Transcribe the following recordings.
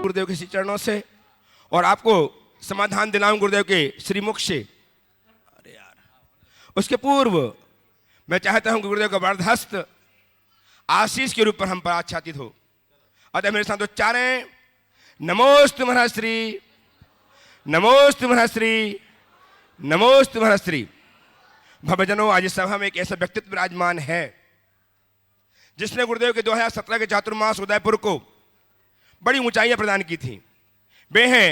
गुरुदेव के श्री चरणों से और आपको समाधान दिलाऊं गुरुदेव के श्रीमुख से। अरे यार, उसके पूर्व मैं चाहता हूं कि गुरुदेव का वरदहस्त आशीष के रूप पर हम पर आच्छादित हो। अतः मेरे साथ उच्चारें, नमोस्तु महर्षि, नमोस्तु महर्षि, नमोस्तु महर्षि। भवजनों, आज इस सभा में एक ऐसा व्यक्तित्व विराजमान है जिसने गुरुदेव के 2017 के चातुर्मास उदयपुर को बड़ी ऊंचाइयां प्रदान की थी। वे हैं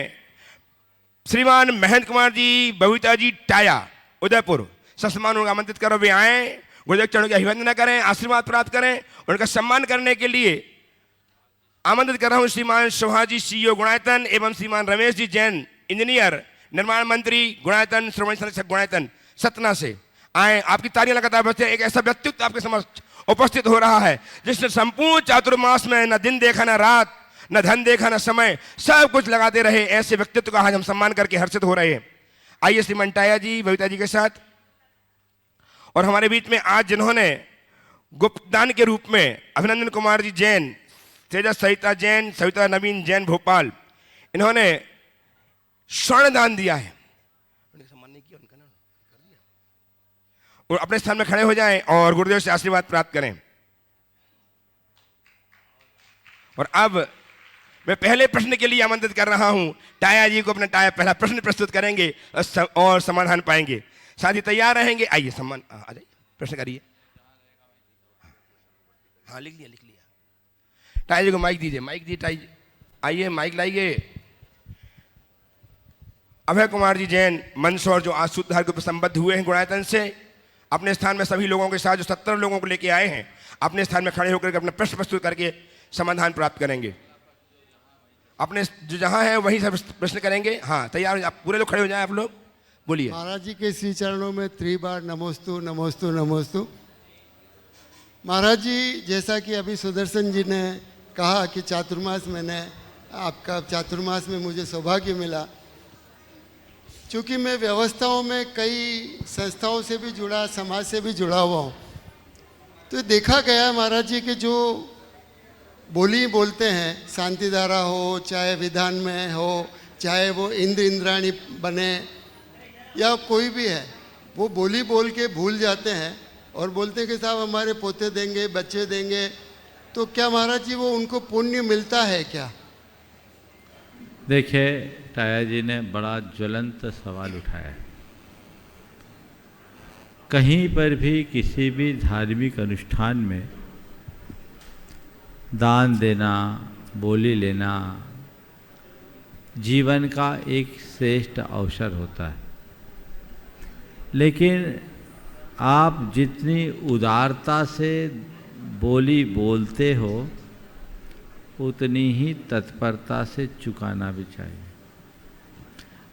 श्रीमान महेंद्र कुमार जी, बबीता जी, टाया, उदयपुर। सम्मान उनका आमंत्रित करो, वे आए, गुरुदेव चरणों की अभिवंदना करें, आशीर्वाद प्राप्त करें। उनका सम्मान करने के लिए आमंत्रित कर रहा हूं श्रीमान शोभा जी, CEO गुणायतन, एवं श्रीमान रमेश जी जैन, इंजीनियर, निर्माण मंत्री गुणायतन, श्रोमणी संरक्षक गुणायतन, सतना से आए। आपकी तालियां लगातार बजते। एक ऐसा व्यक्तित्व आपके समक्ष उपस्थित हो रहा है जिसने संपूर्ण चातुर्मास में न दिन देखा, न रात, न धन देखा, न समय, सब कुछ लगाते रहे। ऐसे व्यक्तित्व का आज हम सम्मान करके हर्षित हो रहे हैं। आइए श्रीमान टाया जी, बबीता जी के साथ। और हमारे बीच में आज जिन्होंने गुप्तदान के रूप में अभिनंदन कुमार जी जैन, तेजस सहिता जैन, सविता नवीन जैन भोपाल, इन्होंने स्वर्ण दान दिया है। और अपने स्थान में खड़े हो जाएं और गुरुदेव से आशीर्वाद प्राप्त करें। और अब मैं पहले प्रश्न के लिए आमंत्रित कर रहा हूं टाया जी को। अपना टाया पहला प्रश्न प्रस्तुत करेंगे और समाधान पाएंगे। साथ ही तैयार रहेंगे। आइए सम्मान आ जाइए, प्रश्न करिए। हाँ, लिख लिया। टाया जी को माइक दीजिए, माइक दी टाई, आइए माइक लाइए। अभय कुमार जी जैन, मंदसौर, जो आज सूत्रधार के संबद्ध हुए हैं गुणायतन से, अपने स्थान में सभी लोगों के साथ जो 70 लोगों को लेके आए हैं, अपने स्थान में खड़े होकर के अपना प्रश्न प्रस्तुत करके समाधान प्राप्त करेंगे। अपने जो जहां है वहीं सब प्रश्न करेंगे। हाँ, तैयार हो, आप पूरे लोग खड़े हो जाएं। आप लोग बोलिए। महाराज जी के श्री चरणों में 3 बार नमोस्तु नमोस्तु नमोस्तु। महाराज जी, जैसा कि अभी सुदर्शन जी ने कहा कि चातुर्मास आपका चातुर्मास में मुझे सौभाग्य मिला। चूँकि मैं व्यवस्थाओं में कई संस्थाओं से भी जुड़ा, समाज से भी जुड़ा हुआ हूँ, तो देखा गया महाराज जी कि जो बोली बोलते हैं, शांति धारा हो, चाहे विधान में हो, चाहे वो इंद्र इंद्राणी बने या कोई भी है, वो बोली बोल के भूल जाते हैं और बोलते हैं कि साहब हमारे पोते देंगे, बच्चे देंगे। तो क्या महाराज जी वो उनको पुण्य मिलता है क्या? देखिए, टाया जी ने बड़ा ज्वलंत सवाल उठाया है। कहीं पर भी किसी भी धार्मिक अनुष्ठान में दान देना, बोली लेना जीवन का एक श्रेष्ठ अवसर होता है। लेकिन आप जितनी उदारता से बोली बोलते हो, उतनी ही तत्परता से चुकाना भी चाहिए।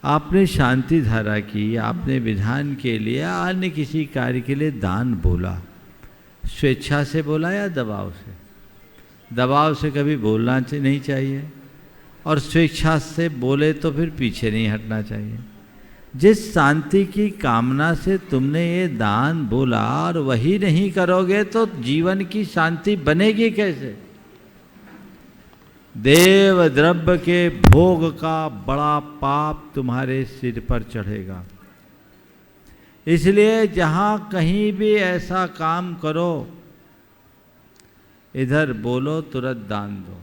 आपने शांति धारा की, आपने विधान के लिए, अन्य किसी कार्य के लिए दान बोला, स्वेच्छा से बोला या दबाव से? दबाव से कभी बोलना नहीं चाहिए, और स्वेच्छा से बोले तो फिर पीछे नहीं हटना चाहिए। जिस शांति की कामना से तुमने ये दान बोला और वही नहीं करोगे तो जीवन की शांति बनेगी कैसे? देव द्रव्य के भोग का बड़ा पाप तुम्हारे सिर पर चढ़ेगा। इसलिए जहाँ कहीं भी ऐसा काम करो, इधर बोलो तुरंत दान दो।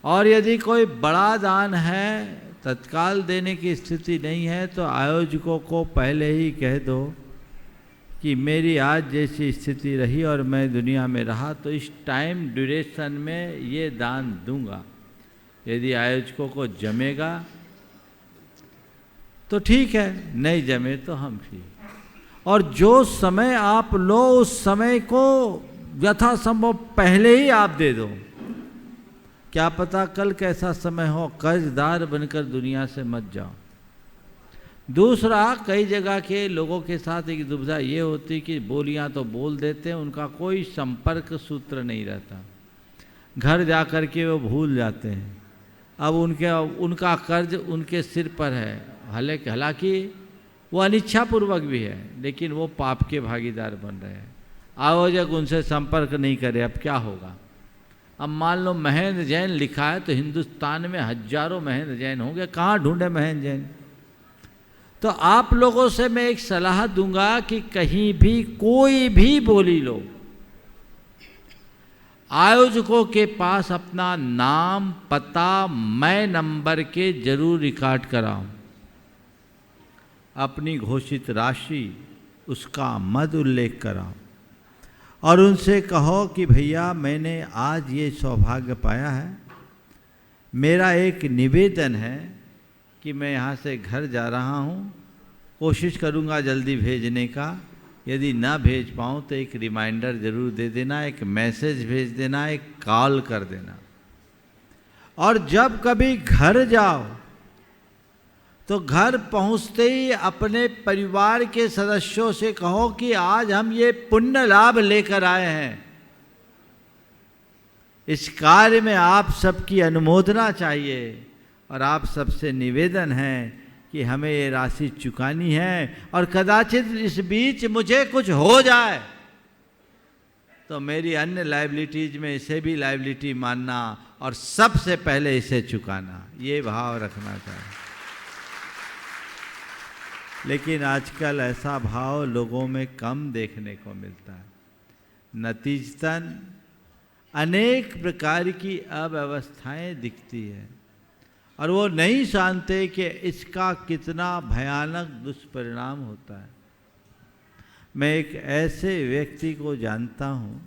और यदि कोई बड़ा दान है, तत्काल देने की स्थिति नहीं है, तो आयोजकों को पहले ही कह दो कि मेरी आज जैसी स्थिति रही और मैं दुनिया में रहा तो इस टाइम ड्यूरेशन में ये दान दूंगा। यदि आयोजकों को जमेगा तो ठीक है, नहीं जमे तो हम ठीक। और जो समय आप लो, उस समय को यथासंभव पहले ही आप दे दो। क्या पता कल कैसा समय हो, कर्जदार बनकर दुनिया से मत जाओ। दूसरा, कई जगह के लोगों के साथ एक दुविधा ये होती कि बोलियां तो बोल देते हैं, उनका कोई संपर्क सूत्र नहीं रहता, घर जा कर के वो भूल जाते हैं। अब उनका कर्ज उनके सिर पर है, हालांकि वो अनिच्छापूर्वक भी है, लेकिन वो पाप के भागीदार बन रहे हैं। आयोजक उनसे संपर्क नहीं करे, अब क्या होगा? अब मान लो महेंद्र जैन लिखा है तो हिंदुस्तान में हजारों महेंद्र जैन होंगे, कहाँ ढूंढे महेंद्र जैन। तो आप लोगों से मैं एक सलाह दूंगा कि कहीं भी कोई भी बोली लो, आयोजकों के पास अपना नाम, पता, मैं नंबर के जरूर रिकॉर्ड कराओ, अपनी घोषित राशि उसका मद उल्लेख कराओ और उनसे कहो कि भैया मैंने आज ये सौभाग्य पाया है, मेरा एक निवेदन है कि मैं यहाँ से घर जा रहा हूँ, कोशिश करूँगा जल्दी भेजने का, यदि ना भेज पाऊँ तो एक रिमाइंडर ज़रूर दे देना, एक मैसेज भेज देना, एक कॉल कर देना। और जब कभी घर जाओ तो घर पहुँचते ही अपने परिवार के सदस्यों से कहो कि आज हम ये पुण्य लाभ लेकर आए हैं, इस कार्य में आप सबकी अनुमोदना चाहिए और आप सबसे निवेदन है कि हमें ये राशि चुकानी है और कदाचित इस बीच मुझे कुछ हो जाए तो मेरी अन्य लायबिलिटीज में इसे भी लायबिलिटी मानना और सबसे पहले इसे चुकाना, ये भाव रखना चाहिए। लेकिन आजकल ऐसा भाव लोगों में कम देखने को मिलता है। नतीजतन अनेक प्रकार की अव्यवस्थाएं दिखती है और वो नहीं जानते कि इसका कितना भयानक दुष्परिणाम होता है। मैं एक ऐसे व्यक्ति को जानता हूँ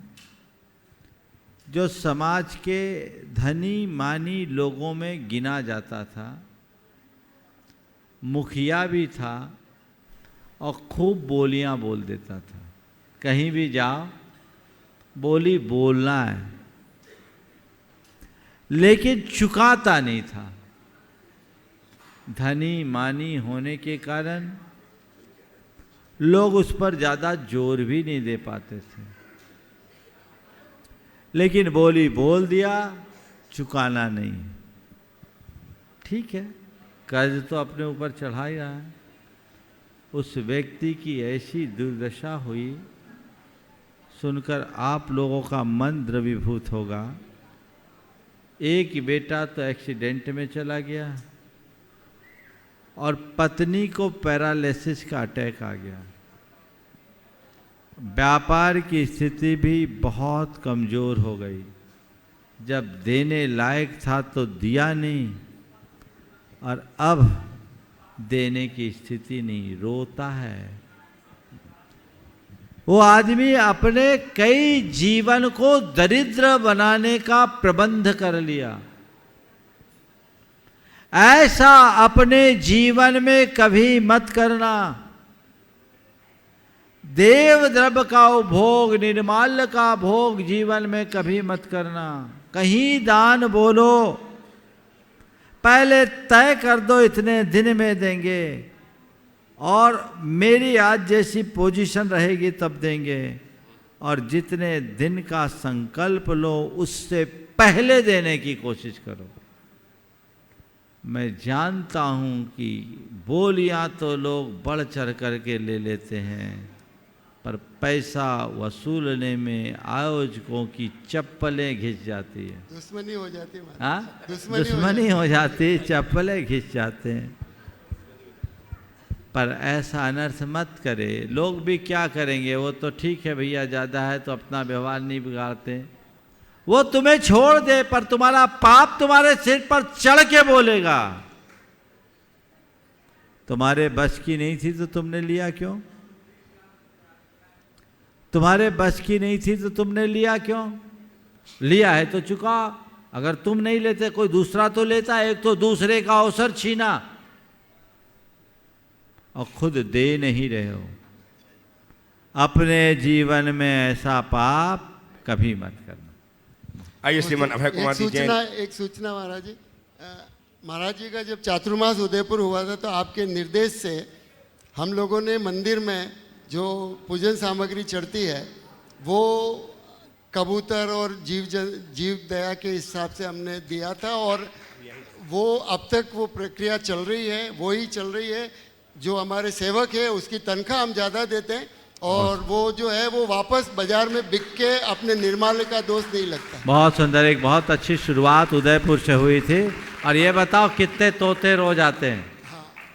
जो समाज के धनी मानी लोगों में गिना जाता था, मुखिया भी था और खूब बोलियां बोल देता था। कहीं भी जाओ बोली बोलना है, लेकिन चुकाता नहीं था। धनी मानी होने के कारण लोग उस पर ज़्यादा जोर भी नहीं दे पाते थे, लेकिन बोली बोल दिया, चुकाना नहीं। ठीक है, कर्ज तो अपने ऊपर चढ़ा ही रहा है। उस व्यक्ति की ऐसी दुर्दशा हुई, सुनकर आप लोगों का मन द्रवीभूत होगा। एक बेटा तो एक्सीडेंट में चला गया और पत्नी को पैरालिसिस का अटैक आ गया। व्यापार की स्थिति भी बहुत कमज़ोर हो गई। जब देने लायक था तो दिया नहीं और अब देने की स्थिति नहीं, रोता है। वो आदमी अपने कई जीवन को दरिद्र बनाने का प्रबंध कर लिया। ऐसा अपने जीवन में कभी मत करना। देव द्रव्य का उपभोग, निर्माल्य का भोग जीवन में कभी मत करना। कहीं दान बोलो, पहले तय कर दो इतने दिन में देंगे और मेरी आज जैसी पोजीशन रहेगी तब देंगे, और जितने दिन का संकल्प लो उससे पहले देने की कोशिश करो। मैं जानता हूं कि बोलियां तो लोग बढ़ चढ़ करके ले लेते हैं, पर पैसा वसूलने में आयोजकों की चप्पलें घिस जाती है। दुश्मनी हो जाती है। हाँ, दुश्मनी हो जाती, चप्पलें घिस जाते हैं। पर ऐसा अनर्थ मत करे। लोग भी क्या करेंगे, वो तो ठीक है भैया, ज़्यादा है तो अपना व्यवहार नहीं बिगाड़ते, वो तुम्हें छोड़ दे, पर तुम्हारा पाप तुम्हारे सिर पर चढ़ के बोलेगा। तुम्हारे बस की नहीं थी तो तुमने लिया क्यों? तुम्हारे बस की नहीं थी तो तुमने लिया क्यों? लिया है तो चुका। अगर तुम नहीं लेते कोई दूसरा तो लेता। एक तो दूसरे का अवसर छीना और खुद दे नहीं रहे हो। अपने जीवन में ऐसा पाप कभी मत करना। आइए श्रीमान अभय कुमार जी जैन। एक सूचना महाराज जी। महाराज जी का जब चातुर्मास उदयपुर हुआ था तो आपके निर्देश से हम लोगों ने मंदिर में जो पूजन सामग्री चढ़ती है वो कबूतर और जीव दया के हिसाब से हमने दिया था, और वो अब तक वो प्रक्रिया चल रही है, वो ही चल रही है। जो हमारे सेवक है उसकी तनख्वाह हम ज़्यादा देते हैं, और वो जो है वो वापस बाजार में बिक के अपने निर्माल्य का दोष नहीं लगता। बहुत सुंदर, एक बहुत अच्छी शुरुआत उदयपुर से हुई थी। और ये बताओ कितने तोते रोज आते हैं?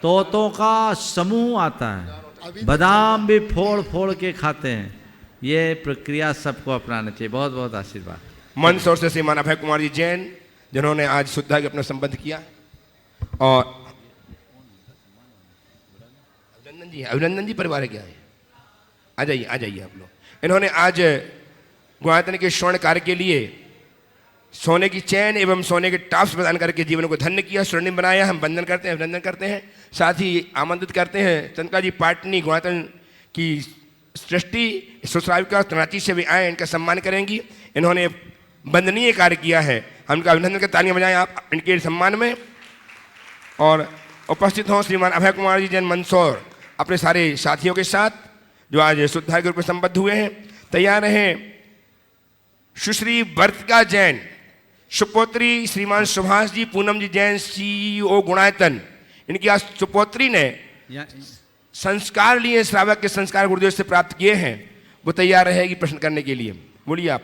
तोतों का समूह आता है, बादाम भी फोड़ फोड़ के खाते हैं। ये प्रक्रिया सबको अपनाना चाहिए। बहुत बहुत आशीर्वाद। मंदसौर से श्रीमान अभय कुमार जी जैन, जिन्होंने आज शुद्धा के अपना संबंध किया। और अभिनंदन जी परिवार क्या है, आ जाइए आप लोग। इन्होंने आज गुणायतन के स्वर्ण कार्य के लिए सोने की चैन एवं सोने के टॉप्स प्रदान करके जीवन को धन्य किया, स्वर्णिम बनाया। हम वंदन करते हैं, अभिनंदन करते हैं। साथ ही आमंत्रित करते हैं चंद्रिका जी पाटनी गुणायतन की सृष्टि सुश्राविका तनाची से भी आए, इनका सम्मान करेंगी। इन्होंने वंदनीय कार्य किया है, हम इनका अभिनंदन के तालियां बजाएं आप इनके सम्मान में। और उपस्थित हों श्रीमान अभय कुमार जी जैन मंदसौर अपने सारे साथियों के साथ, जो आज शुद्धा के रूप में संबद्ध हुए हैं। तैयार रहें सुश्री वर्तिका जैन, सुपोत्री श्रीमान सुभाष जी पूनम जी जैन, CEO गुणायतन। इनकी आज सुपोत्री ने संस्कार लिए, श्रावक के संस्कार गुरुदेव से प्राप्त किए हैं। वो तैयार रहेगी प्रश्न करने के लिए। बोलिए आप।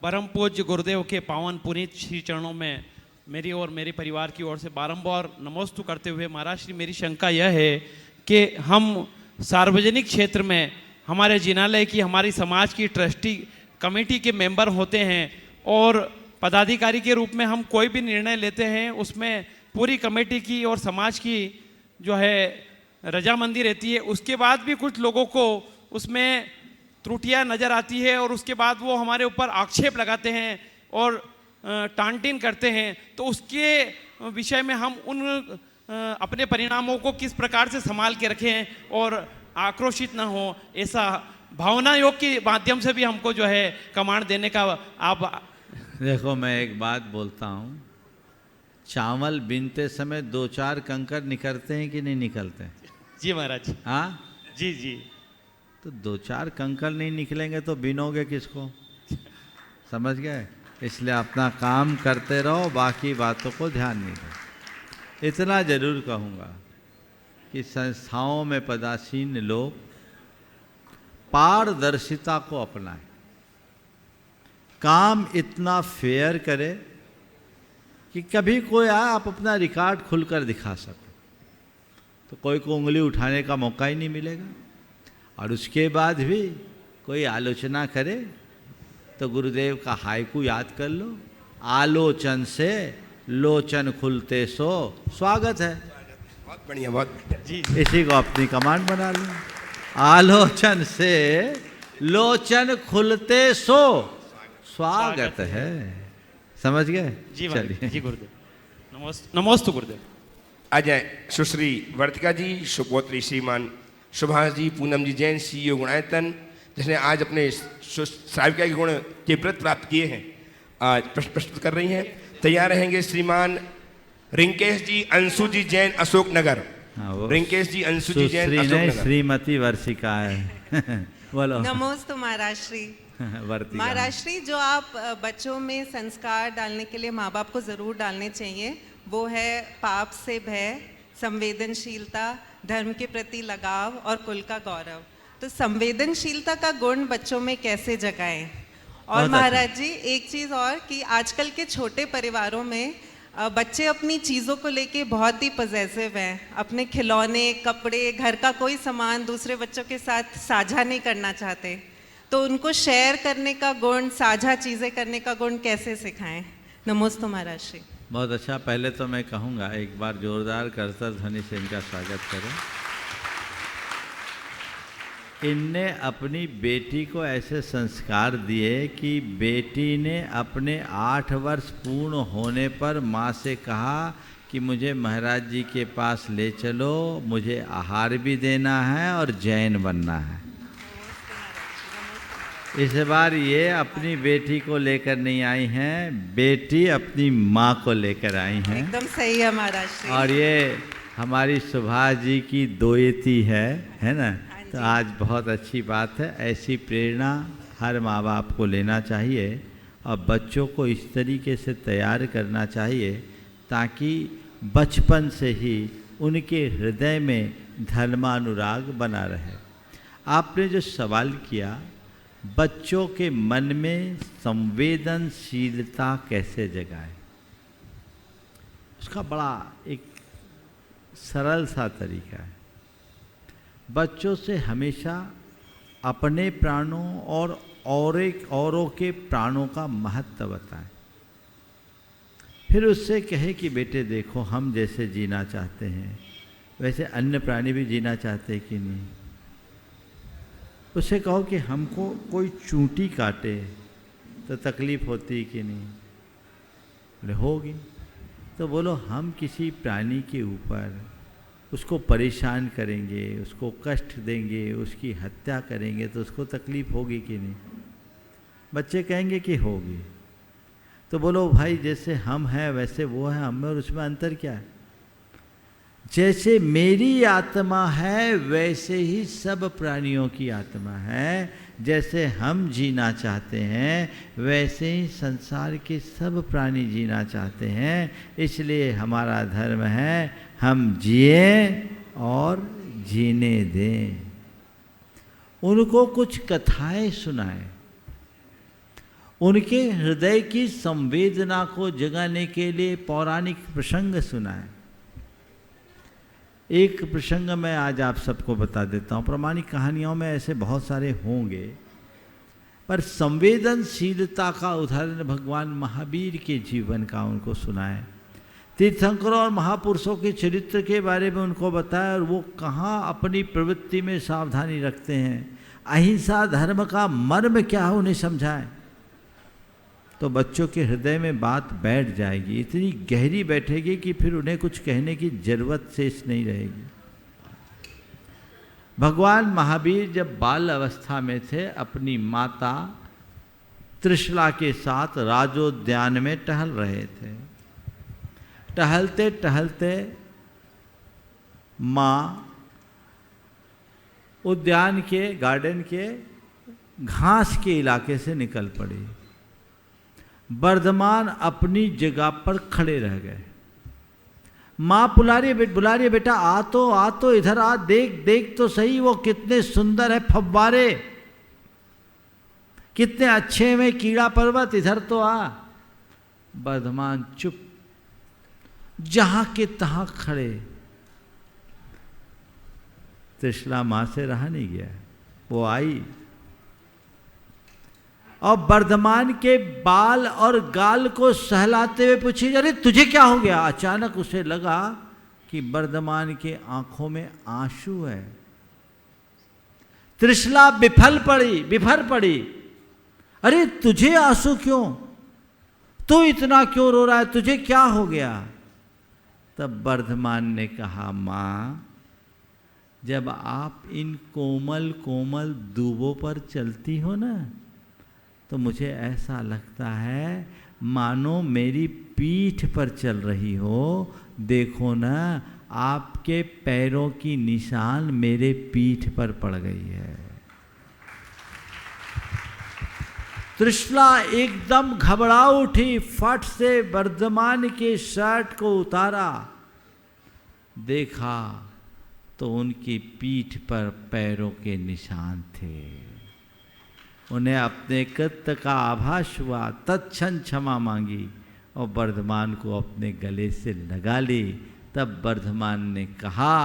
परम पूज्य गुरुदेव के पावन पुनीत श्री चरणों में मेरी और मेरे परिवार की ओर से बारंबार नमोस्तु करते हुए महाराज श्री, मेरी शंका यह है कि हम सार्वजनिक क्षेत्र में हमारे जिनालय की, हमारी समाज की ट्रस्टी कमेटी के मेंबर होते हैं और पदाधिकारी के रूप में हम कोई भी निर्णय लेते हैं उसमें पूरी कमेटी की और समाज की जो है रजामंदी रहती है। उसके बाद भी कुछ लोगों को उसमें त्रुटियां नज़र आती है और उसके बाद वो हमारे ऊपर आक्षेप लगाते हैं और टांटिन करते हैं। तो उसके विषय में हम उन अपने परिणामों को किस प्रकार से संभाल के रखें और आक्रोशित ना हो, ऐसा भावना योग के माध्यम से भी हमको जो है कमांड देने का आप। देखो, मैं एक बात बोलता हूँ, चावल बीनते समय 2-4 कंकर निकलते हैं कि नहीं निकलते हैं? जी महाराज। हाँ जी जी। तो 2-4 कंकर नहीं निकलेंगे तो बीनोगे किसको? समझ गए? इसलिए अपना काम करते रहो, बाकी बातों को ध्यान नहीं दो। इतना जरूर कहूँगा कि संस्थाओं में पदासीन लोग पारदर्शिता को अपनाएं, काम इतना फेयर करे कि कभी कोई आए आप अपना रिकॉर्ड खुलकर दिखा सको, तो कोई को उंगली उठाने का मौका ही नहीं मिलेगा। और उसके बाद भी कोई आलोचना करे तो गुरुदेव का हाइकू याद कर लो, आलोचन से लोचन खुलते सो स्वागत है। बहुत बढ़िया, बहुत बढ़िया जी। इसी को अपनी कमांड बना लो, आलोचन से लोचन खुलते सो स्वागत है। समझ गए? जी चलिए जी गुरुदेव। नमोस्तु गुरुदेव। आ जाए सुश्री वर्तिका जी, सुपोत्री श्रीमान सुभाष जी पूनम जी जैन, CEO गुणायतन, जिसने आज अपने श्राविका के गुण के व्रत प्राप्त किए हैं, आज प्रश्न प्रस्तुत कर रही हैं। तैयार रहेंगे श्रीमान रिंकेश जी अंशु जी जैन अशोक नगर। रिंकेश जी अंशु जी जैन अशोक नगर। श्रीमती वर्षिका है। बोलो। नमोस्तु महाराज श्री। महाराज श्री, जो आप बच्चों में संस्कार डालने के लिए माँ बाप को जरूर डालने चाहिए, वो है पाप से भय, संवेदनशीलता, धर्म के प्रति लगाव और कुल का गौरव। तो संवेदनशीलता का गुण बच्चों में कैसे जगाएं? और महाराज जी एक चीज़ और, कि आजकल के छोटे परिवारों में बच्चे अपनी चीज़ों को लेके बहुत ही पॉजेसिव हैं। अपने खिलौने, कपड़े, घर का कोई सामान दूसरे बच्चों के साथ साझा नहीं करना चाहते। तो उनको शेयर करने का गुण, साझा चीज़ें करने का गुण कैसे सिखाएं? नमोस्तु महाराज श्री। बहुत अच्छा। पहले तो मैं कहूँगा एक बार जोरदार करतर ध्वनि से इनका स्वागत करें। इनने अपनी बेटी को ऐसे संस्कार दिए कि बेटी ने अपने 8 वर्ष पूर्ण होने पर माँ से कहा कि मुझे महाराज जी के पास ले चलो, मुझे आहार भी देना है और जैन बनना है। इस बार ये अपनी बेटी को लेकर नहीं आई हैं, बेटी अपनी माँ को लेकर आई हैं। एकदम सही है महाराज श्री। और ये हमारी सुभाष जी की दोयती है ना? तो आज बहुत अच्छी बात है। ऐसी प्रेरणा हर माँ बाप को लेना चाहिए और बच्चों को इस तरीके से तैयार करना चाहिए ताकि बचपन से ही उनके हृदय में धर्मानुराग बना रहे। आपने जो सवाल किया, बच्चों के मन में संवेदनशीलता कैसे जगाए, उसका बड़ा एक सरल सा तरीका है। बच्चों से हमेशा अपने प्राणों और औरों के प्राणों का महत्व बताएं। फिर उससे कहे कि बेटे देखो, हम जैसे जीना चाहते हैं वैसे अन्य प्राणी भी जीना चाहते हैं कि नहीं। उससे कहो कि हमको कोई चूंटी काटे तो तकलीफ होती कि नहीं, बोले होगी। तो बोलो हम किसी प्राणी के ऊपर उसको परेशान करेंगे, उसको कष्ट देंगे, उसकी हत्या करेंगे तो उसको तकलीफ होगी कि नहीं। बच्चे कहेंगे कि होगी। तो बोलो भाई जैसे हम हैं वैसे वो है, हम में और उसमें अंतर क्या है। जैसे मेरी आत्मा है वैसे ही सब प्राणियों की आत्मा है, जैसे हम जीना चाहते हैं वैसे ही संसार के सब प्राणी जीना चाहते हैं। इसलिए हमारा धर्म है हम जिए और जीने दें। उनको कुछ कथाएं सुनाएं, उनके हृदय की संवेदना को जगाने के लिए पौराणिक प्रसंग सुनाएं। एक प्रसंग मैं आज आप सबको बता देता हूँ। पौराणिक कहानियों में ऐसे बहुत सारे होंगे, पर संवेदनशीलता का उदाहरण भगवान महावीर के जीवन का उनको सुनाए। तीर्थंकरों और महापुरुषों के चरित्र के बारे में उनको बताया और वो कहाँ अपनी प्रवृत्ति में सावधानी रखते हैं, अहिंसा धर्म का मर्म क्या है उन्हें समझाएं। तो बच्चों के हृदय में बात बैठ जाएगी, इतनी गहरी बैठेगी कि फिर उन्हें कुछ कहने की जरूरत शेष नहीं रहेगी। भगवान महावीर जब बाल अवस्था में थे, अपनी माता त्रिशला के साथ राजोद्यान में टहल रहे थे। टहलते टहलते माँ उद्यान के, गार्डन के घास के इलाके से निकल पड़ी। वर्धमान अपनी जगह पर खड़े रह गए। माँ बुला रही बेटा आ तो इधर आ, देख देख तो सही वो कितने सुंदर है फव्वारे, कितने अच्छे में कीड़ा पर्वत, इधर तो आ। वर्धमान चुप, जहां के तहां खड़े। त्रिशला मां से रहा नहीं गया, वो आई और वर्धमान के बाल और गाल को सहलाते हुए पूछी, अरे तुझे क्या हो गया। अचानक उसे लगा कि वर्धमान के आंखों में आंसू है। त्रिशला बिफर पड़ी। अरे तुझे आंसू क्यों, तू इतना क्यों रो रहा है, तुझे क्या हो गया। तब वर्धमान ने कहा, मां जब आप इन कोमल कोमल दूबों पर चलती हो ना, तो मुझे ऐसा लगता है मानो मेरी पीठ पर चल रही हो। देखो ना, आपके पैरों की निशान मेरे पीठ पर पड़ गई है। त्रिशला एकदम घबरा उठी, फट से वर्धमान के शर्ट को उतारा, देखा तो उनकी पीठ पर पैरों के निशान थे। उन्हें अपने कृत्य का आभास हुआ, तत्क्षण क्षमा मांगी और वर्धमान को अपने गले से लगा ली। तब वर्धमान ने कहा,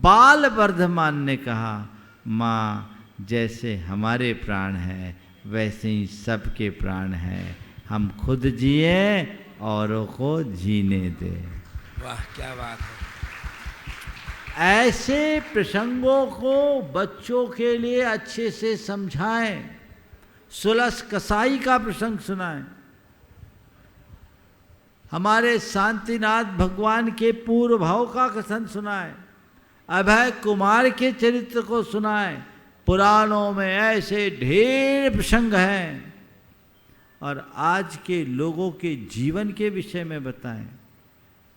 बाल वर्धमान ने कहा, माँ जैसे हमारे प्राण हैं वैसे ही सबके प्राण हैं, हम खुद जिए औरों को जीने दे। वाह क्या बात है। ऐसे प्रसंगों को बच्चों के लिए अच्छे से समझाएं। सुलस कसाई का प्रसंग सुनाएं। हमारे शांतिनाथ भगवान के पूर्व भाव का कथन सुनाएं। अभय कुमार के चरित्र को सुनाएं। पुराणों में ऐसे ढेर प्रसंग हैं और आज के लोगों के जीवन के विषय में बताएं,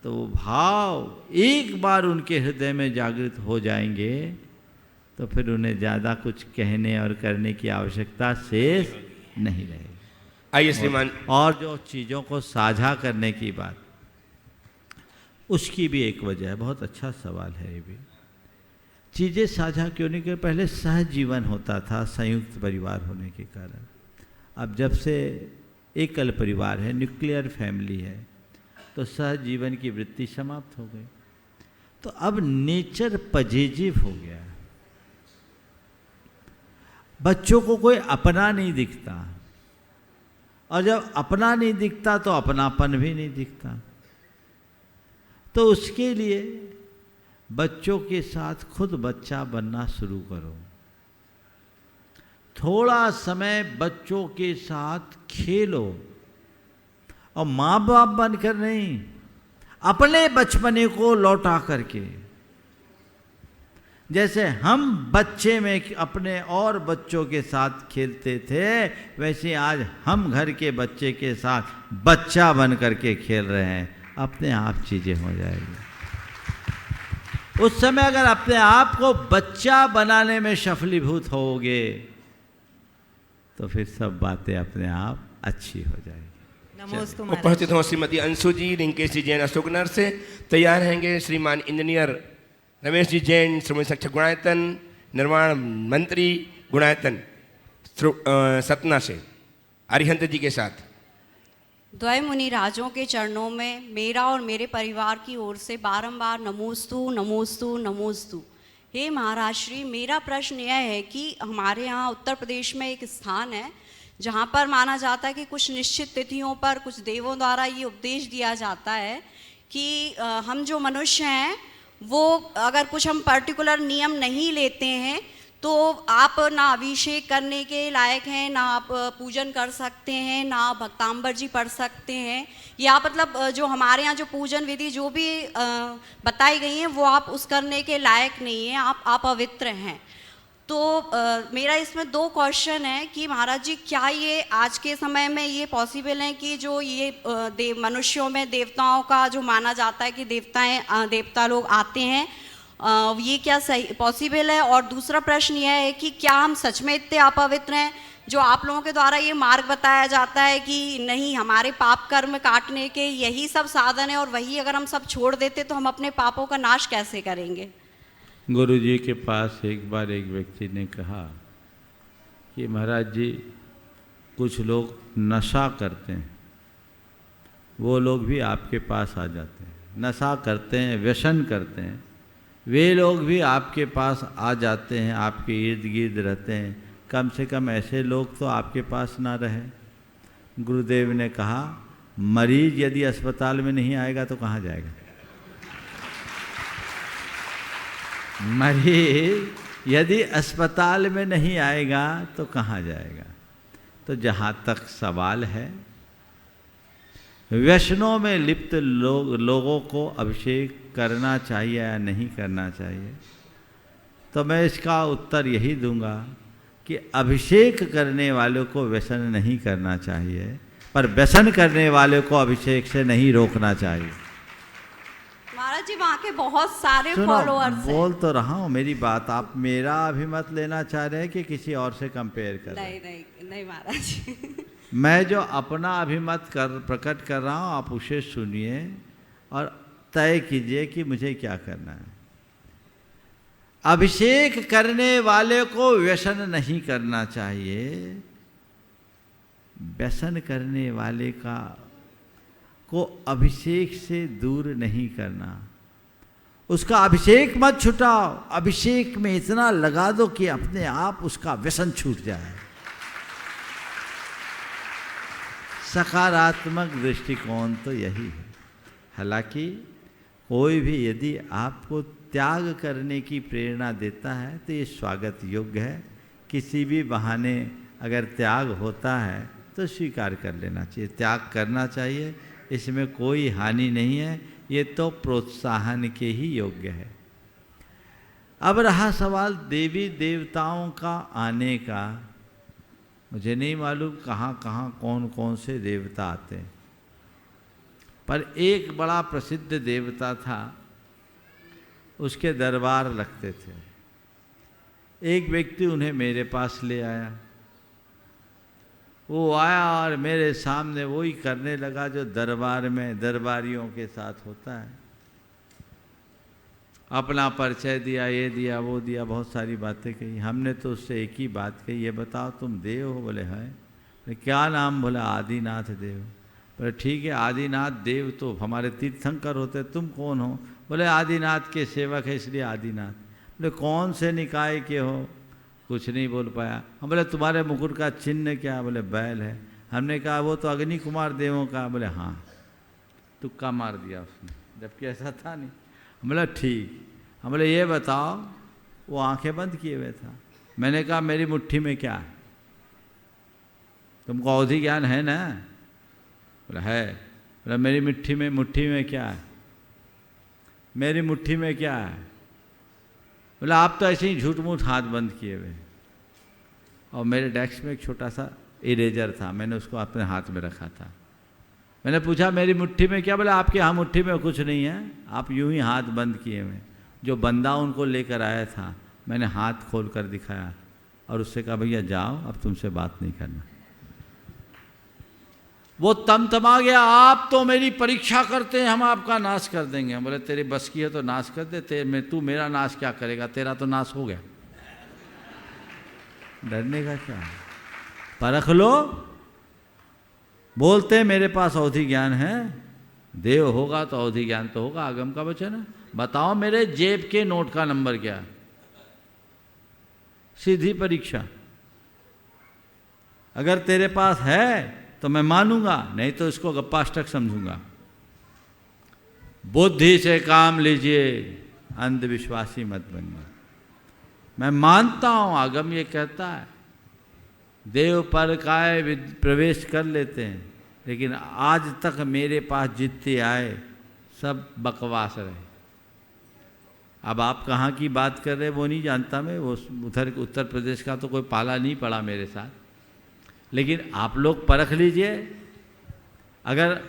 तो वो भाव एक बार उनके हृदय में जागृत हो जाएंगे तो फिर उन्हें ज़्यादा कुछ कहने और करने की आवश्यकता शेष नहीं रहेगी। आइए श्रीमान। और जो चीज़ों को साझा करने की बात, उसकी भी एक वजह है। बहुत अच्छा सवाल है ये भी। चीज़ें साझा क्यों नहीं कर, पहले सहजीवन होता था संयुक्त परिवार होने के कारण। अब जब से एकल परिवार है, न्यूक्लियर फैमिली है, तो सहजीवन की वृत्ति समाप्त हो गई। तो अब नेचर पजेजिव हो गया। बच्चों को कोई अपना नहीं दिखता, और जब अपना नहीं दिखता तो अपनापन भी नहीं दिखता। तो उसके लिए बच्चों के साथ खुद बच्चा बनना शुरू करो। थोड़ा समय बच्चों के साथ खेलो, और माँ बाप बनकर नहीं, अपने बचपने को लौटा करके। जैसे हम बच्चे में अपने और बच्चों के साथ खेलते थे, वैसे आज हम घर के बच्चे के साथ बच्चा बन करके खेल रहे हैं। अपने आप चीज़ें हो जाएगी। उस समय अगर अपने आप को बच्चा बनाने में सफलीभूत होगे तो फिर सब बातें अपने आप अच्छी हो जाएगी। नमोस्तु उपस्थित हों श्रीमती अंशु जी, रिंकेश जी जैन अशोकनगर से। तैयार रहेंगे श्रीमान इंजीनियर रमेश जी जैन, श्रीमती शिक्षक गुणायतन, निर्माण मंत्री गुणायतन सतना से अरिहंत जी के साथ। द्वय मुनि राजों के चरणों में मेरा और मेरे परिवार की ओर से बारंबार नमोस्तु नमोस्तु नमोस्तु। हे महाराज श्री, मेरा प्रश्न यह है कि हमारे यहाँ उत्तर प्रदेश में एक स्थान है जहाँ पर माना जाता है कि कुछ निश्चित तिथियों पर कुछ देवों द्वारा ये उपदेश दिया जाता है कि हम जो मनुष्य हैं वो अगर कुछ हम पर्टिकुलर नियम नहीं लेते हैं तो आप ना अभिषेक करने के लायक हैं, ना आप पूजन कर सकते हैं, ना आप भक्तांबर जी पढ़ सकते हैं, या मतलब जो हमारे यहाँ जो पूजन विधि जो भी बताई गई हैं वो आप उस करने के लायक नहीं हैं, आप अपवित्र हैं। तो मेरा इसमें दो क्वेश्चन है कि महाराज जी, क्या ये आज के समय में ये पॉसिबल है कि जो ये मनुष्यों में देवताओं का जो माना जाता है कि देवता लोग आते हैं, ये क्या सही पॉसिबल है? और दूसरा प्रश्न यह है कि क्या हम सच में इतने अपवित्र हैं जो आप लोगों के द्वारा ये मार्ग बताया जाता है कि नहीं, हमारे पाप कर्म काटने के यही सब साधन है और वही अगर हम सब छोड़ देते तो हम अपने पापों का नाश कैसे करेंगे? गुरु जी के पास एक बार एक व्यक्ति ने कहा कि महाराज जी, कुछ लोग नशा करते हैं, वो लोग भी आपके पास आ जाते हैं। नशा करते हैं, व्यसन करते हैं, वे लोग भी आपके पास आ जाते हैं, आपके इर्द गिर्द रहते हैं। कम से कम ऐसे लोग तो आपके पास ना रहे। गुरुदेव ने कहा, मरीज यदि अस्पताल में नहीं आएगा तो कहाँ जाएगा? मरीज यदि अस्पताल में नहीं आएगा तो कहाँ जाएगा? तो जहाँ तक सवाल है, व्यसनों में लिप्त लोगों को अभिषेक करना चाहिए या नहीं करना चाहिए, तो मैं इसका उत्तर यही दूंगा कि अभिषेक करने वालों को व्यसन नहीं करना चाहिए, पर व्यसन करने वालों को अभिषेक से नहीं रोकना चाहिए। महाराज जी, वहाँ के बहुत सारे फॉलोअर्स हैं। बोल तो रहा हूँ मेरी बात, आप मेरा अभिमत लेना चाह रहे हैं कि किसी और से कंपेयर कर रहे हैं? नहीं महाराज जी। मैं जो अपना अभिमत प्रकट कर रहा हूँ, आप उसे सुनिए और तय कीजिए कि मुझे क्या करना है। अभिषेक करने वाले को व्यसन नहीं करना चाहिए, व्यसन करने वाले को अभिषेक से दूर नहीं करना। उसका अभिषेक मत छुटाओ, अभिषेक में इतना लगा दो कि अपने आप उसका व्यसन छूट जाए। सकारात्मक दृष्टिकोण तो यही है। हालांकि कोई भी यदि आपको त्याग करने की प्रेरणा देता है तो ये स्वागत योग्य है। किसी भी बहाने अगर त्याग होता है तो स्वीकार कर लेना चाहिए, त्याग करना चाहिए, इसमें कोई हानि नहीं है, ये तो प्रोत्साहन के ही योग्य है। अब रहा सवाल देवी देवताओं का आने का, मुझे नहीं मालूम कहाँ कहाँ कौन कौन से देवता आते हैं, पर एक बड़ा प्रसिद्ध देवता था, उसके दरबार लगते थे। एक व्यक्ति उन्हें मेरे पास ले आया, वो आया और मेरे सामने वही करने लगा जो दरबार में दरबारियों के साथ होता है। अपना परिचय दिया, ये दिया, वो दिया, बहुत सारी बातें कही। हमने तो उससे एक ही बात कही, ये बताओ तुम देव हो? बोले हैं। क्या नाम? बोला आदिनाथ देव। बोले ठीक है, आदिनाथ देव तो हमारे तीर्थंकर होते, तुम कौन हो? बोले आदिनाथ के सेवक है इसलिए आदिनाथ। बोले कौन से निकाय के हो? कुछ नहीं बोल पाया। हम बोले तुम्हारे मुकुट का चिन्ह क्या? बोले बैल है। हमने कहा वो तो अग्नि कुमार देवों का। बोले हाँ। तुक्का मार दिया उसने, जबकि ऐसा था नहीं। हम बोला ठीक। हम बोले ये बताओ, वो आंखें बंद किए हुए था। मैंने कहा मेरी मुट्ठी में क्या है? तुमको अवधि ज्ञान है ना? बोला है। बोला मेरी मुट्ठी में क्या है? मेरी मुट्ठी में क्या है? बोला आप तो ऐसे ही झूठ मूठ हाथ बंद किए हुए। और मेरे डेस्क में एक छोटा सा इरेजर था, मैंने उसको अपने हाथ में रखा था। मैंने पूछा मेरी मुट्ठी में क्या? बोला आपके यहाँ मुट्ठी में कुछ नहीं है, आप यूं ही हाथ बंद किए हुए। जो बंदा उनको लेकर आया था, मैंने हाथ खोल कर दिखाया और उससे कहा भैया जाओ, अब तुमसे बात नहीं करना। वो तमतमा गया, आप तो मेरी परीक्षा करते हैं, हम आपका नाश कर देंगे। बोले तेरी बस की है तो नाश कर दे, तू मेरा नाश क्या करेगा? तेरा तो नाश हो गया। डरने का क्या? परख लो। बोलते मेरे पास अवधि ज्ञान है, देव होगा तो अवधि ज्ञान तो होगा, आगम का वचन है। बताओ मेरे जेब के नोट का नंबर क्या है? सीधी परीक्षा। अगर तेरे पास है तो मैं मानूंगा, नहीं तो इसको गप्पाष्टक समझूंगा। बुद्धि से काम लीजिए, अंधविश्वासी मत बनिए। मैं मानता हूं आगम ये कहता है देव पर काय प्रवेश कर लेते हैं, लेकिन आज तक मेरे पास जितने आए सब बकवास रहे। अब आप कहाँ की बात कर रहे वो नहीं जानता मैं, वो उधर उत्तर प्रदेश का तो कोई पाला नहीं पड़ा मेरे साथ, लेकिन आप लोग परख लीजिए। अगर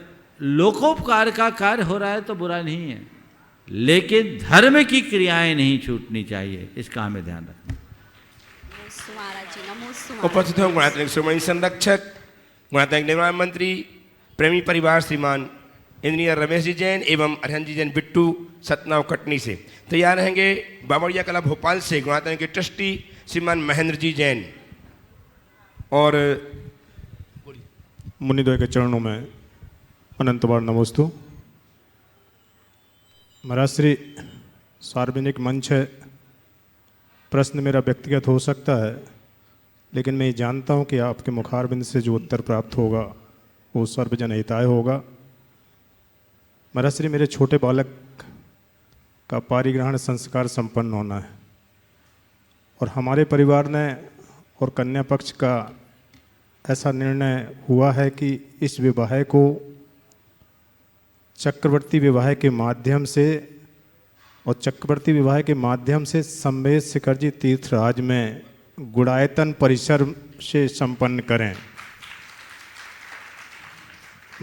लोकोपकार का कार्य हो रहा है तो बुरा नहीं है, लेकिन धर्म की क्रियाएं नहीं छूटनी चाहिए, इसका हमें ध्यान रखना। उपस्थित हो गुणात्मक श्रोमणी संरक्षक, गुणात्मक निर्माण मंत्री, प्रेमी परिवार श्रीमान इंजीनियर रमेश जी जैन एवं अरहन जी जैन बिट्टू सतनाव कटनी से। तैयार रहेंगे बाबरिया कला भोपाल से गुणात्मक के ट्रस्टी श्रीमान महेंद्र जी जैन। और मुनिद्वय के चरणों में अनंत बार नमोस्तु। महाराज श्री, सार्वजनिक मंच है, प्रश्न मेरा व्यक्तिगत हो सकता है, लेकिन मैं ये जानता हूँ कि आपके मुखारबिंद से जो उत्तर प्राप्त होगा वो सर्वजन हिताय होगा। महाराज श्री, मेरे छोटे बालक का पारिग्रहण संस्कार संपन्न होना है और हमारे परिवार ने और कन्या पक्ष का ऐसा निर्णय हुआ है कि इस विवाह को चक्रवर्ती विवाह के माध्यम से और चक्रवर्ती विवाह के माध्यम से संवेद शिखर जी तीर्थराज में गुड़ायतन परिसर से संपन्न करें।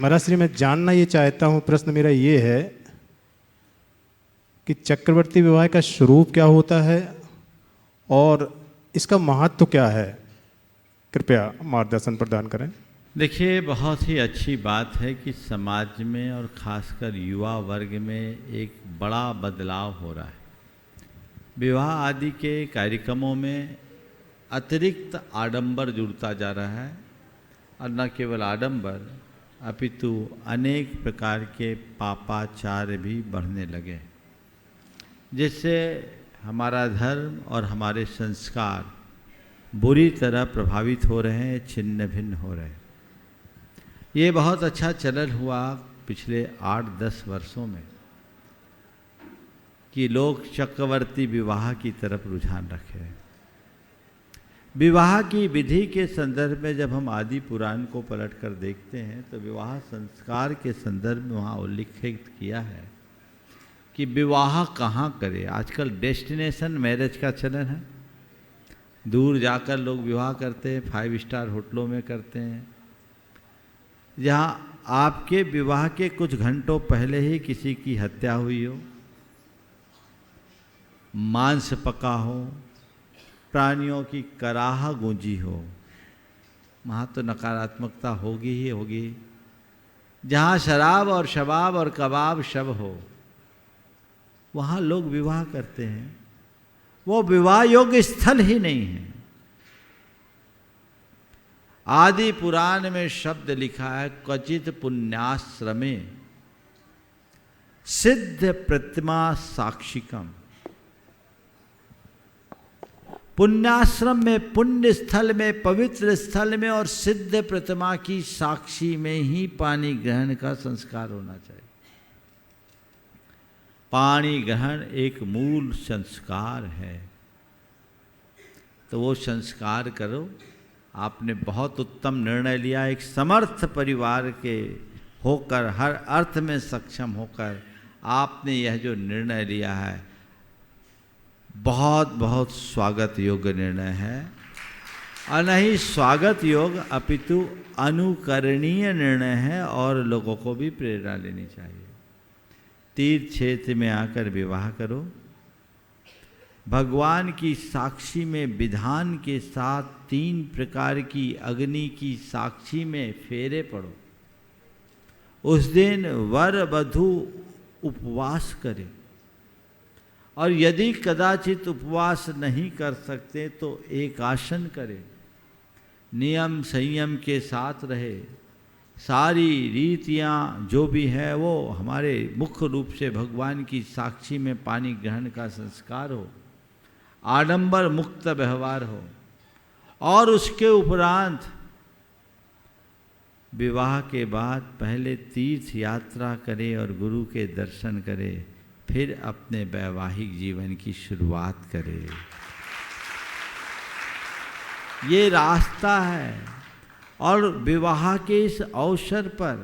महाराज श्री, मैं जानना ये चाहता हूँ, प्रश्न मेरा ये है कि चक्रवर्ती विवाह का स्वरूप क्या होता है और इसका महत्व क्या है? कृपया मार्गदर्शन प्रदान करें। देखिए, बहुत ही अच्छी बात है कि समाज में और खासकर युवा वर्ग में एक बड़ा बदलाव हो रहा है। विवाह आदि के कार्यक्रमों में अतिरिक्त आडंबर जुड़ता जा रहा है, और न केवल आडंबर अपितु अनेक प्रकार के पापाचार भी बढ़ने लगे, जिससे हमारा धर्म और हमारे संस्कार बुरी तरह प्रभावित हो रहे हैं, छिन्न भिन्न हो रहे हैं। ये बहुत अच्छा चलन हुआ पिछले 8-10 वर्षों में कि लोग चक्रवर्ती विवाह की तरफ रुझान रखे। विवाह की विधि के संदर्भ में जब हम आदि पुराण को पलटकर देखते हैं तो विवाह संस्कार के संदर्भ में वहाँ उल्लिखित किया है कि विवाह कहाँ करें। आजकल डेस्टिनेशन मैरिज का चलन है, दूर जाकर लोग विवाह करते हैं, 5 स्टार होटलों में करते हैं, जहाँ आपके विवाह के कुछ घंटों पहले ही किसी की हत्या हुई हो, मांस पका हो, प्राणियों की कराह गूंजी हो, वहाँ तो नकारात्मकता होगी ही होगी। जहाँ शराब और शबाब और कबाब शब हो, वहाँ लोग विवाह करते हैं, वो विवाह योग्य स्थल ही नहीं है। आदि पुराण में शब्द लिखा है, क्वचित पुण्याश्रमे सिद्ध प्रतिमा साक्षिकम। पुण्याश्रम में, पुण्य स्थल में, पवित्र स्थल में और सिद्ध प्रतिमा की साक्षी में ही पानी ग्रहण का संस्कार होना चाहिए। पानी ग्रहण एक मूल संस्कार है, तो वो संस्कार करो। आपने बहुत उत्तम निर्णय लिया। एक समर्थ परिवार के होकर, हर अर्थ में सक्षम होकर आपने यह जो निर्णय लिया है, बहुत बहुत स्वागत योग्य निर्णय है। और नहीं स्वागत योग्य अपितु अनुकरणीय निर्णय है, और लोगों को भी प्रेरणा लेनी चाहिए। तीर्थ क्षेत्र में आकर विवाह करो, भगवान की साक्षी में विधान के साथ 3 प्रकार की अग्नि की साक्षी में फेरे पड़ो। उस दिन वर वधू उपवास करें, और यदि कदाचित उपवास नहीं कर सकते तो एक आसन करें, नियम संयम के साथ रहे। सारी रीतियाँ जो भी है वो हमारे मुख्य रूप से भगवान की साक्षी में पानी ग्रहण का संस्कार हो, आडंबर मुक्त व्यवहार हो, और उसके उपरांत विवाह के बाद पहले तीर्थ यात्रा करें और गुरु के दर्शन करें, फिर अपने वैवाहिक जीवन की शुरुआत करें। ये रास्ता है। और विवाह के इस अवसर पर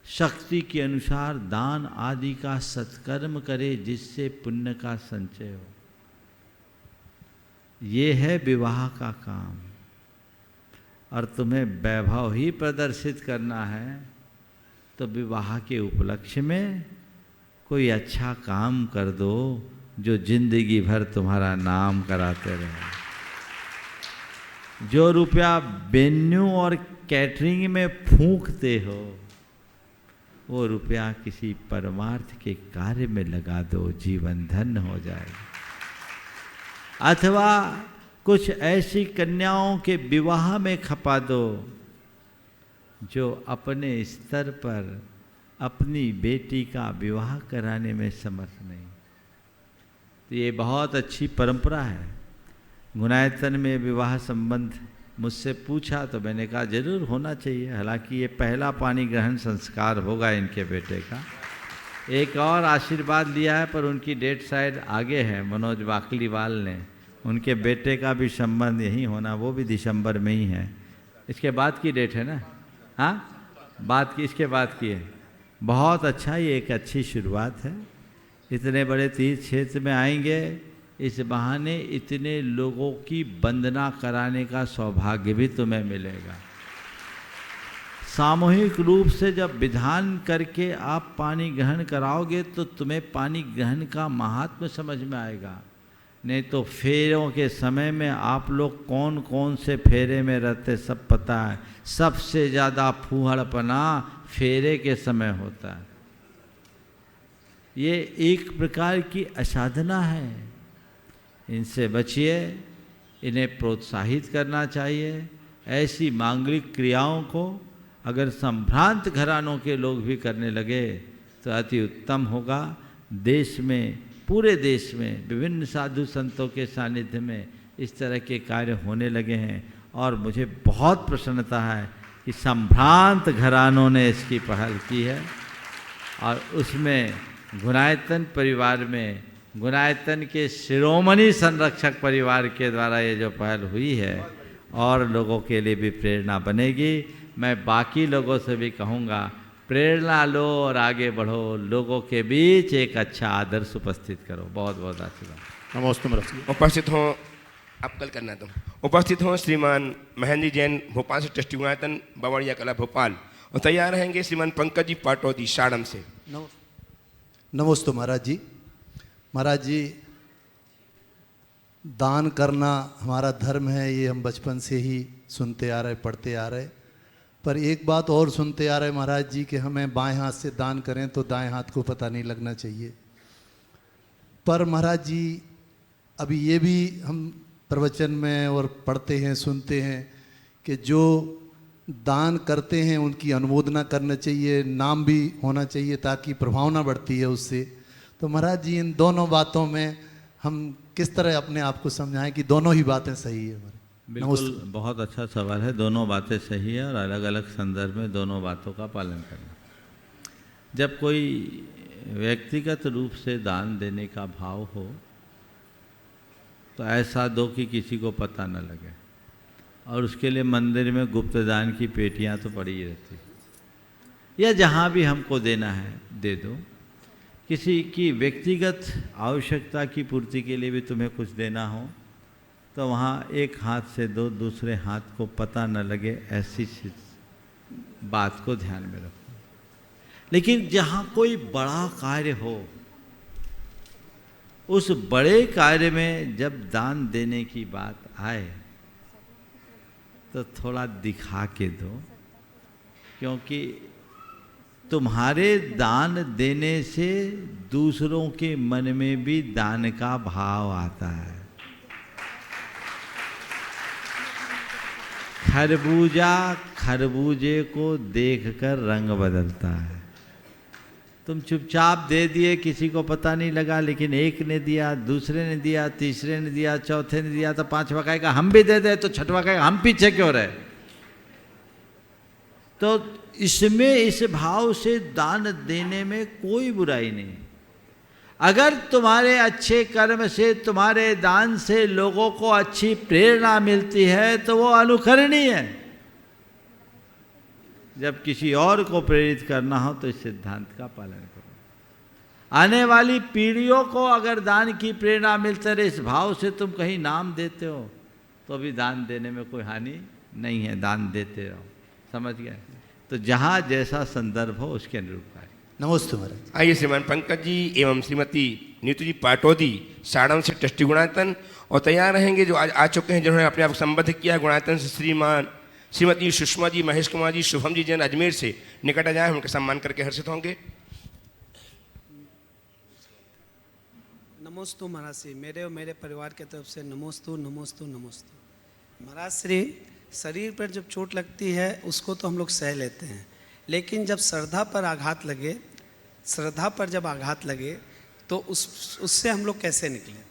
शक्ति के अनुसार दान आदि का सत्कर्म करे, जिससे पुण्य का संचय हो। ये है विवाह का काम। और तुम्हें वैभव ही प्रदर्शित करना है तो विवाह के उपलक्ष्य में कोई अच्छा काम कर दो, जो जिंदगी भर तुम्हारा नाम कराते रहे। जो रुपया वेन्यू और कैटरिंग में फूंकते हो, वो रुपया किसी परमार्थ के कार्य में लगा दो, जीवन धन्य हो जाएगा। अथवा कुछ ऐसी कन्याओं के विवाह में खपा दो जो अपने स्तर पर अपनी बेटी का विवाह कराने में समर्थ नहीं। तो ये बहुत अच्छी परंपरा है। गुनायतन में विवाह संबंध मुझसे पूछा तो मैंने कहा जरूर होना चाहिए। हालांकि ये पहला पानी ग्रहण संस्कार होगा इनके बेटे का। एक और आशीर्वाद लिया है, पर उनकी डेट शायद आगे है। मनोज वाकलीवाल ने, उनके बेटे का भी संबंध यही होना, वो भी दिसंबर में ही है। इसके बाद की डेट है ना? हाँ, बाद की, इसके बाद की है। बहुत अच्छा, ये एक अच्छी शुरुआत है। इतने बड़े तीर्थ क्षेत्र में आएंगे, इस बहाने इतने लोगों की वंदना कराने का सौभाग्य भी तुम्हें मिलेगा। सामूहिक रूप से जब विधान करके आप पानी ग्रहण कराओगे तो तुम्हें पानी ग्रहण का महात्म्य समझ में आएगा। नहीं तो फेरों के समय में आप लोग कौन कौन से फेरे में रहते सब पता है। सबसे ज़्यादा फूहड़पना फेरे के समय होता है। ये एक प्रकार की असाधना है, इनसे बचिए। इन्हें प्रोत्साहित करना चाहिए। ऐसी मांगलिक क्रियाओं को अगर संभ्रांत घरानों के लोग भी करने लगे तो अति उत्तम होगा। देश में, पूरे देश में विभिन्न साधु संतों के सानिध्य में इस तरह के कार्य होने लगे हैं, और मुझे बहुत प्रसन्नता है कि संभ्रांत घरानों ने इसकी पहल की है। और उसमें गुनायतन परिवार में, गुनायतन के शिरोमणि संरक्षक परिवार के द्वारा ये जो पहल हुई है, और लोगों के लिए भी प्रेरणा बनेगी। मैं बाकी लोगों से भी कहूँगा, प्रेरणा लो और आगे बढ़ो। लोगों के बीच एक अच्छा आदर्श उपस्थित करो। बहुत बहुत आशीर्वाद। नमस्ते महाराज। उपस्थित हों, आप कल करना तुम। उपस्थित हों श्रीमान महेंद्र जैन, भोपाल से ट्रस्टी गुनायतन बावड़िया कला भोपाल, और तैयार रहेंगे श्रीमान पंकज जी पाटौदी साड़म से। नमस्ते महाराज जी। महाराज जी, दान करना हमारा धर्म है, ये हम बचपन से ही सुनते आ रहे, पढ़ते आ रहे। पर एक बात और सुनते आ रहे महाराज जी कि हमें बाएं हाथ से दान करें तो दाएं हाथ को पता नहीं लगना चाहिए। पर महाराज जी अभी ये भी हम प्रवचन में और पढ़ते हैं सुनते हैं कि जो दान करते हैं उनकी अनुमोदना करना चाहिए, नाम भी होना चाहिए ताकि प्रभावना बढ़ती है उससे। तो महाराज जी इन दोनों बातों में हम किस तरह अपने आप को समझाएं कि दोनों ही बातें सही है? बिल्कुल, बहुत अच्छा सवाल है। दोनों बातें सही है और अलग अलग संदर्भ में दोनों बातों का पालन करना। जब कोई व्यक्तिगत रूप से दान देने का भाव हो तो ऐसा दो कि किसी को पता न लगे, और उसके लिए मंदिर में गुप्त दान की पेटियां तो पड़ी ही रहती, या जहाँ भी हमको देना है दे दो। किसी की व्यक्तिगत आवश्यकता की पूर्ति के लिए भी तुम्हें कुछ देना हो तो वहाँ एक हाथ से दो, दूसरे हाथ को पता न लगे, ऐसी बात को ध्यान में रखो। लेकिन जहाँ कोई बड़ा कार्य हो, उस बड़े कार्य में जब दान देने की बात आए तो थोड़ा दिखा के दो, क्योंकि तुम्हारे दान देने से दूसरों के मन में भी दान का भाव आता है। खरबूजा खरबूजे को देखकर रंग बदलता है। तुम चुपचाप दे दिए, किसी को पता नहीं लगा, लेकिन एक ने दिया, दूसरे ने दिया, तीसरे ने दिया, चौथे ने दिया, तो पांचवा कहेगा हम भी दे दे, तो छठवा कहेगा हम पीछे क्यों रहे। तो इसमें इस भाव से दान देने में कोई बुराई नहीं। अगर तुम्हारे अच्छे कर्म से, तुम्हारे दान से लोगों को अच्छी प्रेरणा मिलती है तो वो अनुकरणीय है। जब किसी और को प्रेरित करना हो तो इस सिद्धांत का पालन करो। आने वाली पीढ़ियों को अगर दान की प्रेरणा मिलती रहे, इस भाव से तुम कहीं नाम देते हो तो भी दान देने में कोई हानि नहीं है, दान देते रहो। समझ गए? तो जहाँ जैसा संदर्भ हो उसके अनुरूप आए। नमस्ते महाराज। आइए श्रीमान पंकज जी एवं श्रीमती नीतू जी पाटोदी साड़म से ट्रस्टी गुणायतन और तैयार रहेंगे जो आज आ चुके हैं, जिन्होंने अपने आप को संबद्ध किया गुणायतन से। श्रीमान श्रीमती सुषमा जी, महेश कुमार जी, शुभम जी जैन अजमेर से निकट आ जाए, उनका सम्मान करके हर्षित होंगे। नमोस्तु महाराज श्री, मेरे और मेरे परिवार की तरफ से नमोस्तु नमोस्तु नमोस्तु। महाराज श्री, शरीर पर जब चोट लगती है उसको तो हम लोग सह लेते हैं, लेकिन जब श्रद्धा पर आघात लगे, श्रद्धा पर जब आघात लगे तो उससे हम लोग कैसे निकलें?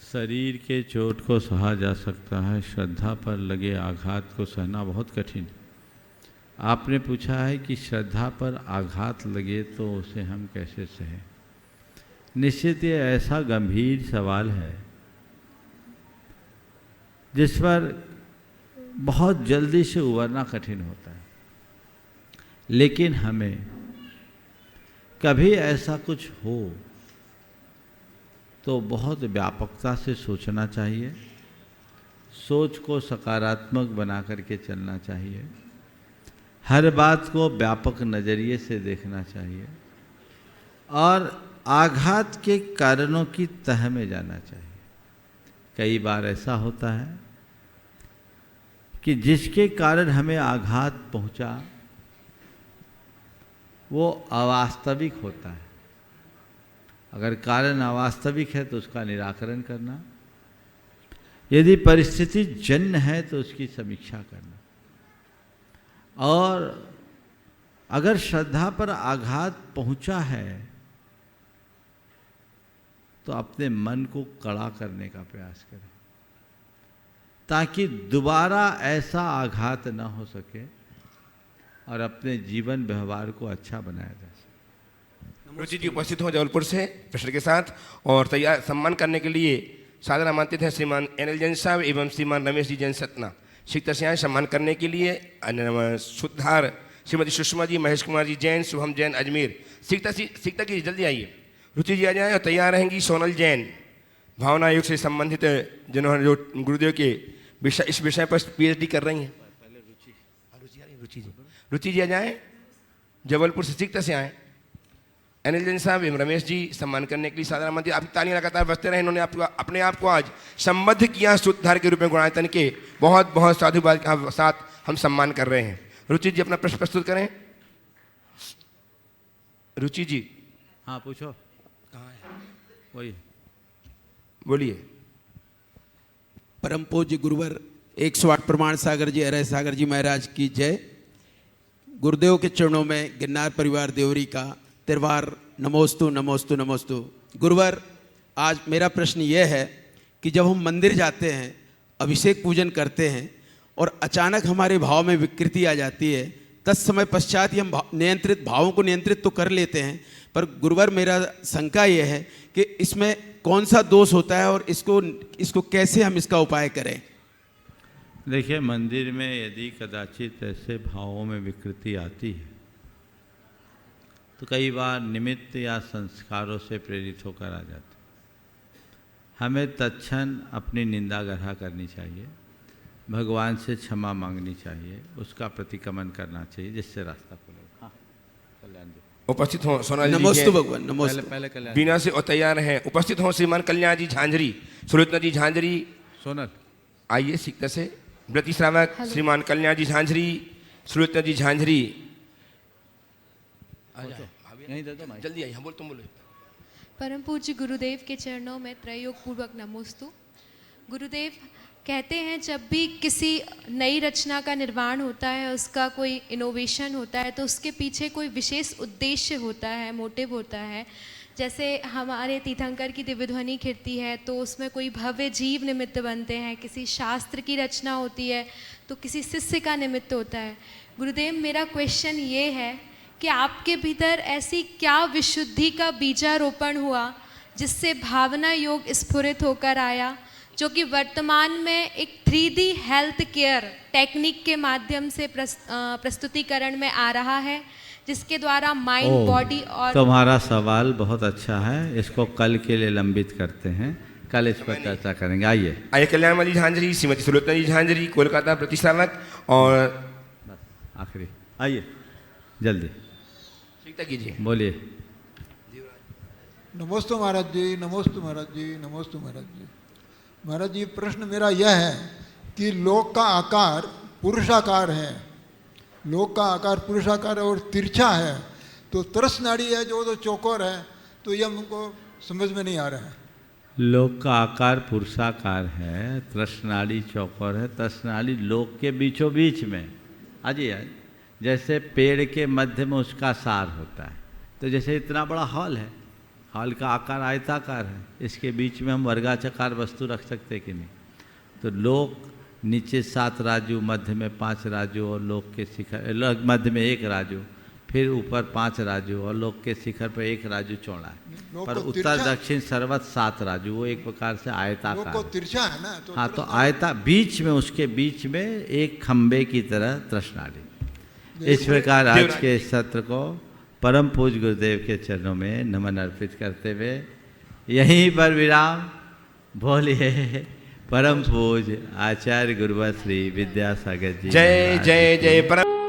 शरीर के चोट को सहा जा सकता है, श्रद्धा पर लगे आघात को सहना बहुत कठिन। आपने पूछा है कि श्रद्धा पर आघात लगे तो उसे हम कैसे सहें। निश्चित ये ऐसा गंभीर सवाल है जिस पर बहुत जल्दी से उबरना कठिन होता है, लेकिन हमें कभी ऐसा कुछ हो तो बहुत व्यापकता से सोचना चाहिए, सोच को सकारात्मक बना करके चलना चाहिए, हर बात को व्यापक नज़रिए से देखना चाहिए और आघात के कारणों की तह में जाना चाहिए। कई बार ऐसा होता है कि जिसके कारण हमें आघात पहुंचा वो अवास्तविक होता है। अगर कारण अवास्तविक है तो उसका निराकरण करना, यदि परिस्थिति जन्य है तो उसकी समीक्षा करना, और अगर श्रद्धा पर आघात पहुंचा है तो अपने मन को कड़ा करने का प्रयास करें ताकि दोबारा ऐसा आघात न हो सके और अपने जीवन व्यवहार को अच्छा बनाया जा सके। रुचि जी उपस्थित हो जबलपुर से प्रश्न के साथ, और तैयार सम्मान करने के लिए सादर आमंत्रित हैं श्रीमान एनएल जैन साहब एवं श्रीमान रमेश जी जैन सतना। शीघ्र से आए सम्मान करने के लिए। सुधार श्रीमती सुषमा जी, महेश कुमार जी जैन, शुभम जैन अजमेर। शीघ्रता की जल्दी आइए। रुचि जी आ जाए और तैयार रहेंगी सोनल जैन, भावना आयोग से संबंधित, जिन्होंने जो गुरुदेव के विषय इस विषय पर पीएचडी कर रही हैं। रुचि जी आ जाए जबलपुर से, शीघ्र से आए। एनएल जैन साहब एवं रमेश जी सम्मान करने के लिए साधारण मंत्री। आपकी तालियां लगातार बजते रहे। इन्होंने आपको अपने आप को आज संबद्ध किया सूत्रधार के रूप में गुणायतन के। बहुत बहुत साधुवाद के साथ हम सम्मान कर रहे हैं। रुचि जी अपना प्रश्न प्रस्तुत करें। रुचि जी। हाँ पूछो। कहाँ है? वही बोलिए। परम पूज्य गुरुवर 108 प्रमाण सागर जी, अरय सागर जी महाराज की जय। गुरुदेव के चरणों में गिरनार परिवार देवरी का तिरवार नमोस्तु नमोस्तु नमोस्तु। गुरुवर, आज मेरा प्रश्न यह है कि जब हम मंदिर जाते हैं, अभिषेक पूजन करते हैं और अचानक हमारे भाव में विकृति आ जाती है, तत्समय पश्चात ही हम भावों को नियंत्रित तो कर लेते हैं, पर गुरुवर मेरा शंका यह है कि इसमें कौन सा दोष होता है और इसको कैसे हम इसका उपाय करें। देखिए, मंदिर में यदि कदाचित ऐसे भावों में विकृति आती है तो कई बार निमित्त या संस्कारों से प्रेरित होकर आ जाते। हमें तत्क्षण अपनी निंदा ग्रह करनी चाहिए, भगवान से क्षमा मांगनी चाहिए, उसका प्रतिक्रमण करना चाहिए, जिससे रास्ता खुलेगा। हाँ, कल्याण जी उपस्थित हो। सोनाली नमोस्तु भगवान, नमोस्तु। पहले कल्याण बीना से और तैयार हैं। उपस्थित हो श्रीमान कल्याण जी झांझरी, सुलोचना जी झांझरी, सोनल आइए सीखते से। व्रती श्रावक श्रीमान कल्याण जी झांझरी, सुलोचना जी झांझरी, नहीं दे दो माइक। जल्दी आइए। बोल, तुम बोलो। परम पूज्य गुरुदेव के चरणों में त्रयोग पूर्वक नमोस्तु। गुरुदेव कहते हैं जब भी किसी नई रचना का निर्माण होता है, उसका कोई इनोवेशन होता है, तो उसके पीछे कोई विशेष उद्देश्य होता है, मोटिव होता है। जैसे हमारे तीर्थंकर की दिव्य ध्वनि कीर्ति है तो उसमें कोई भव्य जीव निमित्त बनते हैं, किसी शास्त्र की रचना होती है तो किसी शिष्य का निमित्त होता है। गुरुदेव, मेरा क्वेश्चन ये है कि आपके भीतर ऐसी क्या विशुद्धि का बीजारोपण हुआ जिससे भावना योग स्फुरित होकर आया, जो कि वर्तमान में एक 3D हेल्थ केयर टेक्निक के माध्यम से प्रस्तुतिकरण में आ रहा है, जिसके द्वारा माइंड, बॉडी और तुम्हारा सवाल बहुत अच्छा है। इसको कल के लिए लंबित करते हैं, कल इस पर चर्चा करेंगे। आइए कल्याण वाली झांझरी, श्रीमती सुलोचना जी झांझरी, कोलकाता प्रतिष्ठानक, और आखिरी आइए जल्दी सीखता कीजिए। बोलिए। नमोस्तु महाराज जी, नमोस्तु महाराज जी, नमोस्तु महाराज जी। महाराज जी, प्रश्न मेरा यह है कि लोक का आकार पुरुषाकार है, लोक का आकार पुरुषाकार है और तिरछा है, तो तरस नाड़ी है जो तो चौकोर है, तो ये हमको समझ में नहीं आ रहा है। लोक का आकार पुरुषाकार है, तृष्णाली चौकोर है। तृष्णाली लोक के बीचों बीच में अजय, जैसे पेड़ के मध्य में उसका सार होता है, तो जैसे इतना बड़ा हॉल है, हॉल का आकार आयताकार है, इसके बीच में हम वर्गाचाकार वस्तु रख सकते कि नहीं। तो लोक नीचे 7 राजू, मध्य में 5 राजू और लोक के शिखर मध्य में 1 राजू, फिर ऊपर 5 राजू और लोक के शिखर पर 1 राजू चौड़ा है, पर उत्तर दक्षिण सर्वत 7 राजू। वो एक प्रकार से आयताकार तिरछा है ना, तो हाँ, तो आयता बीच में, उसके बीच में एक खंबे की तरह तृष्णाली। इस प्रकार आज के सत्र को परम पूज्य गुरुदेव के चरणों में नमन अर्पित करते हुए यहीं पर विराम। बोलिए परम पूज्य आचार्य गुरुवर श्री विद्यासागर जी। जय जय जय परम